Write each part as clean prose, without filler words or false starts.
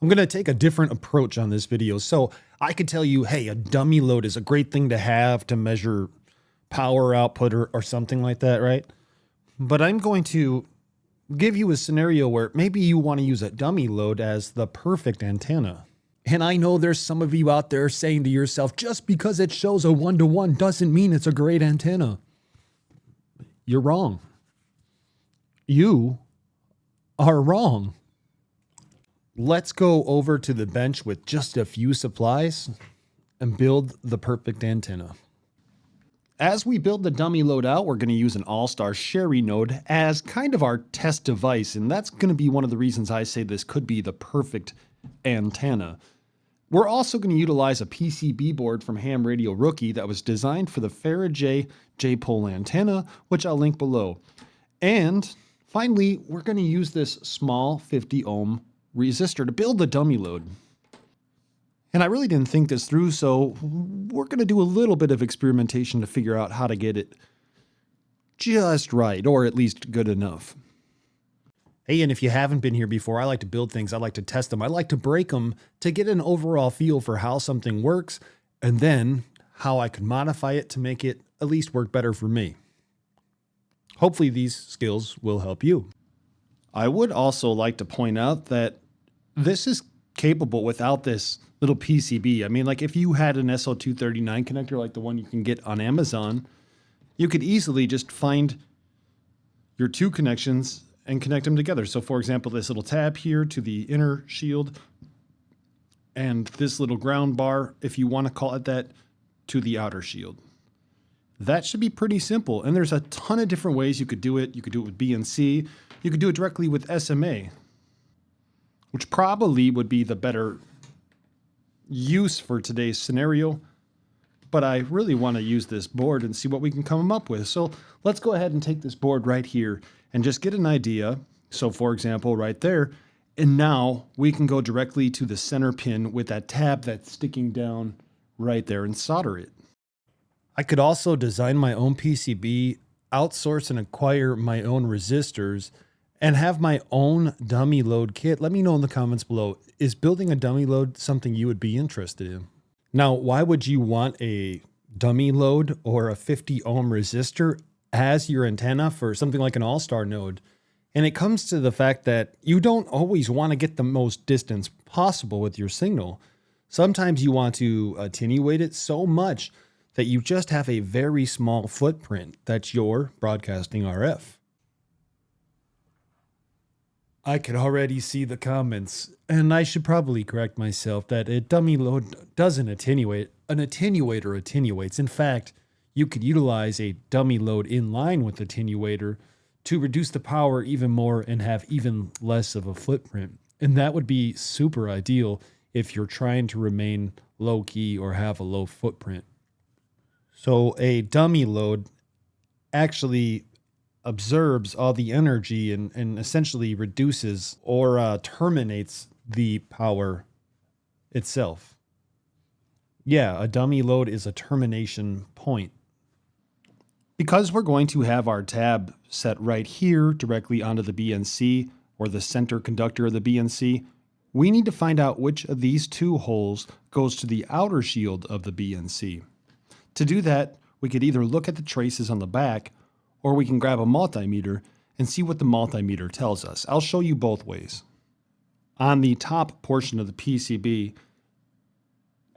I'm going to take a different approach on this video. So I could tell you, hey, a dummy load is a great thing to have to measure power output or something like that, right? But I'm going to give you a scenario where maybe you want to use a dummy load as the perfect antenna. And I know there's some of you out there saying to yourself, just because it shows a 1-to-1 doesn't mean it's a great antenna. You're wrong. You are wrong. Let's go over to the bench with just a few supplies and build the perfect antenna. As we build the dummy load out, we're going to use an AllStar SHARI node as kind of our test device, and that's going to be one of the reasons I say this could be the perfect antenna. We're also going to utilize a PCB board from Ham Radio Rookie that was designed for the Faraday J-pole antenna, which I'll link below. And finally, we're going to use this small 50 ohm resistor to build the dummy load. And I really didn't think this through, so we're going to do a little bit of experimentation to figure out how to get it just right, or at least good enough. Hey, and if you haven't been here before, I like to build things, I like to test them, I like to break them to get an overall feel for how something works, and then how I can modify it to make it at least work better for me. Hopefully these skills will help you. I would also like to point out that this is capable without this little PCB. I mean, like if you had an SL239 connector like the one you can get on Amazon, you could easily just find your two connections and connect them together. So for example, this little tab here to the inner shield and this little ground bar, if you want to call it that, to the outer shield. That should be pretty simple. And there's a ton of different ways you could do it. You could do it with BNC. You could do it directly with SMA, which probably would be the better use for today's scenario. But I really want to use this board and see what we can come up with. So let's go ahead and take this board right here and just get an idea. So for example, right there, and now we can go directly to the center pin with that tab that's sticking down right there and solder it. I could also design my own PCB, outsource and acquire my own resistors, and have my own dummy load kit. Let me know in the comments below, is building a dummy load something you would be interested in? Now, why would you want a dummy load or a 50 ohm resistor as your antenna for something like an AllStar node? And it comes to the fact that you don't always want to get the most distance possible with your signal. Sometimes you want to attenuate it so much that you just have a very small footprint that's your broadcasting RF. I could already see the comments, and I should probably correct myself that a dummy load doesn't attenuate. An attenuator attenuates. In fact, you could utilize a dummy load in line with attenuator to reduce the power even more and have even less of a footprint. And that would be super ideal if you're trying to remain low key or have a low footprint. So a dummy load actually absorbs all the energy and essentially reduces or terminates the power itself. Yeah, a dummy load is a termination point. Because we're going to have our tab set right here directly onto the BNC or the center conductor of the BNC, we need to find out which of these two holes goes to the outer shield of the BNC. To do that, we could either look at the traces on the back, or we can grab a multimeter and see what the multimeter tells us. I'll show you both ways. On the top portion of the PCB,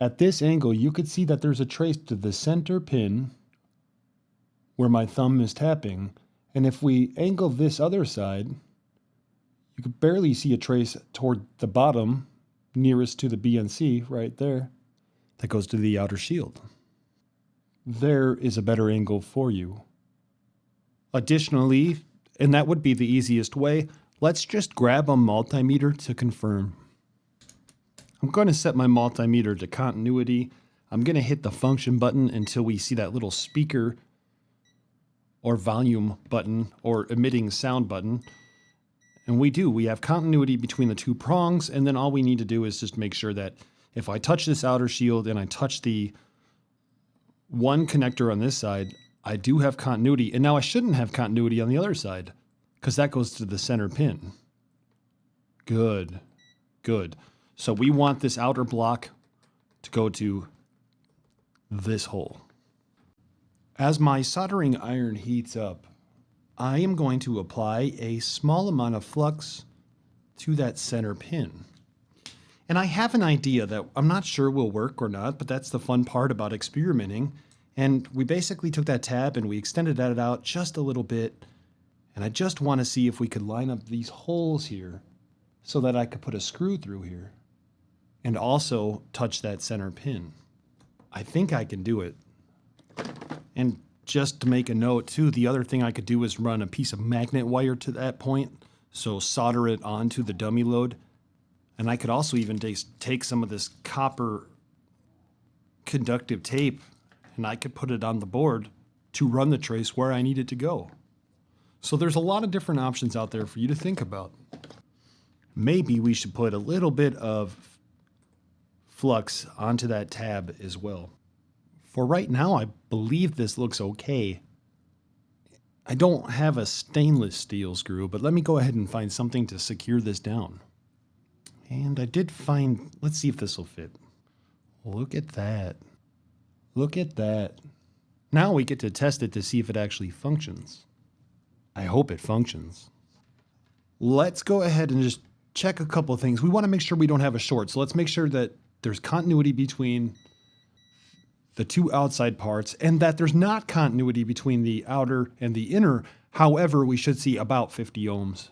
at this angle, you could see that there's a trace to the center pin where my thumb is tapping. And if we angle this other side, you could barely see a trace toward the bottom nearest to the BNC right there that goes to the outer shield. There is a better angle for you. Additionally, and that would be the easiest way, let's just grab a multimeter to confirm. I'm going to set my multimeter to continuity. I'm going to hit the function button until we see that little speaker or volume button or emitting sound button. And we have continuity between the two prongs, and then all we need to do is just make sure that if I touch this outer shield and I touch the one connector on this side, I do have continuity. And now I shouldn't have continuity on the other side because that goes to the center pin. Good. So we want this outer block to go to this hole. As my soldering iron heats up, I am going to apply a small amount of flux to that center pin. And I have an idea that I'm not sure will work or not, but that's the fun part about experimenting. And we basically took that tab and we extended that out just a little bit. And I just want to see if we could line up these holes here so that I could put a screw through here and also touch that center pin. I think I can do it. And just to make a note too, the other thing I could do is run a piece of magnet wire to that point, so solder it onto the dummy load. And I could also even take some of this copper conductive tape and I could put it on the board to run the trace where I need it to go. So there's a lot of different options out there for you to think about. Maybe we should put a little bit of flux onto that tab as well. For right now, I believe this looks okay. I don't have a stainless steel screw, but let me go ahead and find something to secure this down. And I did find, let's see if this will fit. Look at that. Look at that. Now we get to test it to see if it actually functions. I hope it functions. Let's go ahead and just check a couple of things. We want to make sure we don't have a short. So let's make sure that there's continuity between the two outside parts and that there's not continuity between the outer and the inner. However, we should see about 50 ohms.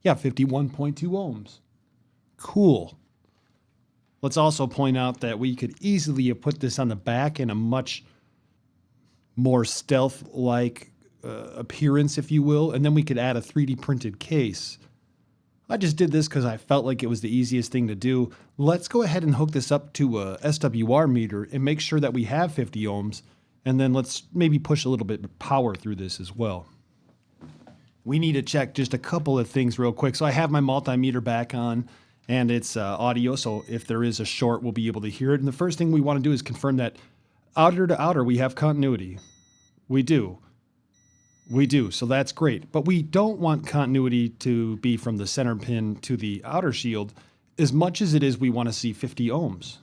Yeah, 51.2 ohms. Cool. Let's also point out that we could easily have put this on the back in a much more stealth-like appearance, if you will, and then we could add a 3D printed case. I just did this because I felt like it was the easiest thing to do. Let's go ahead and hook this up to a SWR meter and make sure that we have 50 ohms, and then let's maybe push a little bit of power through this as well. We need to check just a couple of things real quick. So I have my multimeter back on, and it's audio, so if there is a short, we'll be able to hear it. And the first thing we want to do is confirm that outer to outer, we have continuity. We do. We do, so that's great. But we don't want continuity to be from the center pin to the outer shield as much as it is we want to see 50 ohms.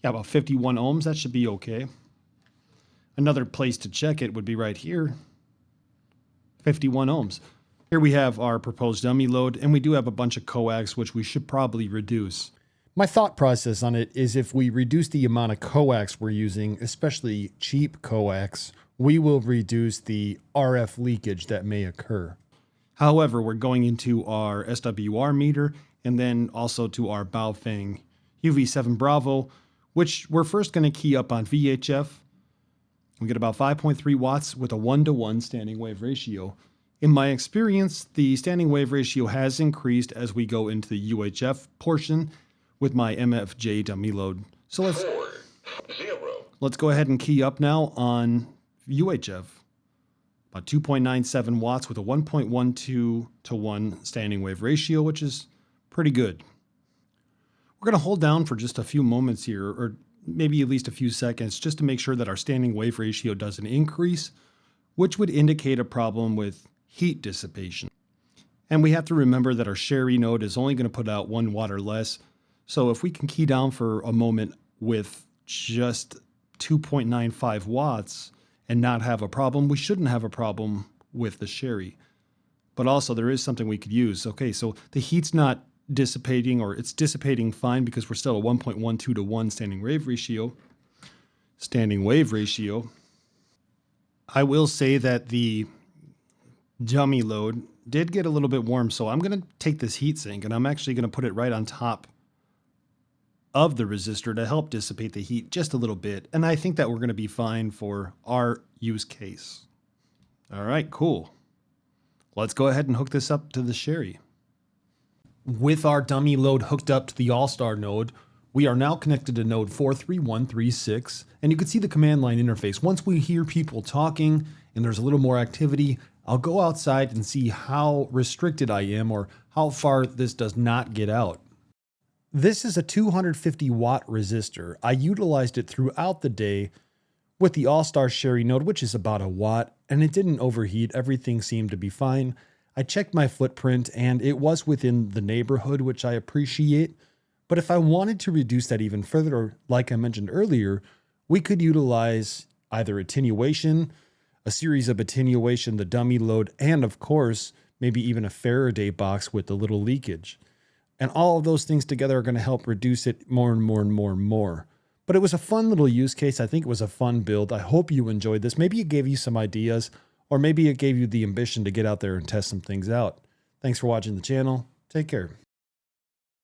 Yeah, about 51 ohms, that should be okay. Another place to check it would be right here. 51 ohms. Here we have our proposed dummy load, and we do have a bunch of coax, which we should probably reduce. My thought process on it is if we reduce the amount of coax we're using, especially cheap coax, we will reduce the RF leakage that may occur. However, we're going into our SWR meter and then also to our Baofeng UV7 Bravo, which we're first going to key up on VHF. We get about 5.3 watts with a 1-to-1 standing wave ratio. In my experience, the standing wave ratio has increased as we go into the UHF portion with my MFJ dummy load. So let's go ahead and key up now on UHF, about 2.97 watts with a 1.12 to 1 standing wave ratio, which is pretty good. We're going to hold down for just a few moments here, or maybe at least a few seconds, just to make sure that our standing wave ratio doesn't increase, which would indicate a problem with heat dissipation. And we have to remember that our SHARI node is only going to put out 1 watt or less. So if we can key down for a moment with just 2.95 watts, and not have a problem, we shouldn't have a problem with the SHARI. But also there is something we could use. Okay, so the heat's not dissipating, or it's dissipating fine because we're still a 1.12 to 1 standing wave ratio. I will say that the dummy load did get a little bit warm, so I'm going to take this heatsink and I'm actually going to put it right on top of the resistor to help dissipate the heat just a little bit. And I think that we're going to be fine for our use case. All right, cool. Let's go ahead and hook this up to the SHARI. With our dummy load hooked up to the AllStar node, we are now connected to node 43136, and you can see the command line interface. Once we hear people talking and there's a little more activity, I'll go outside and see how restricted I am or how far this does not get out. This is a 250 watt resistor. I utilized it throughout the day with the AllStar SHARI node, which is about a watt, and it didn't overheat. Everything seemed to be fine. I checked my footprint and it was within the neighborhood, which I appreciate. But if I wanted to reduce that even further, like I mentioned earlier, we could utilize either attenuation, a series of attenuation, the dummy load, and of course, maybe even a Faraday box with a little leakage. And all of those things together are going to help reduce it more and more and more and more. But it was a fun little use case. I think it was a fun build. I hope you enjoyed this. Maybe it gave you some ideas, or maybe it gave you the ambition to get out there and test some things out. Thanks for watching the channel. Take care.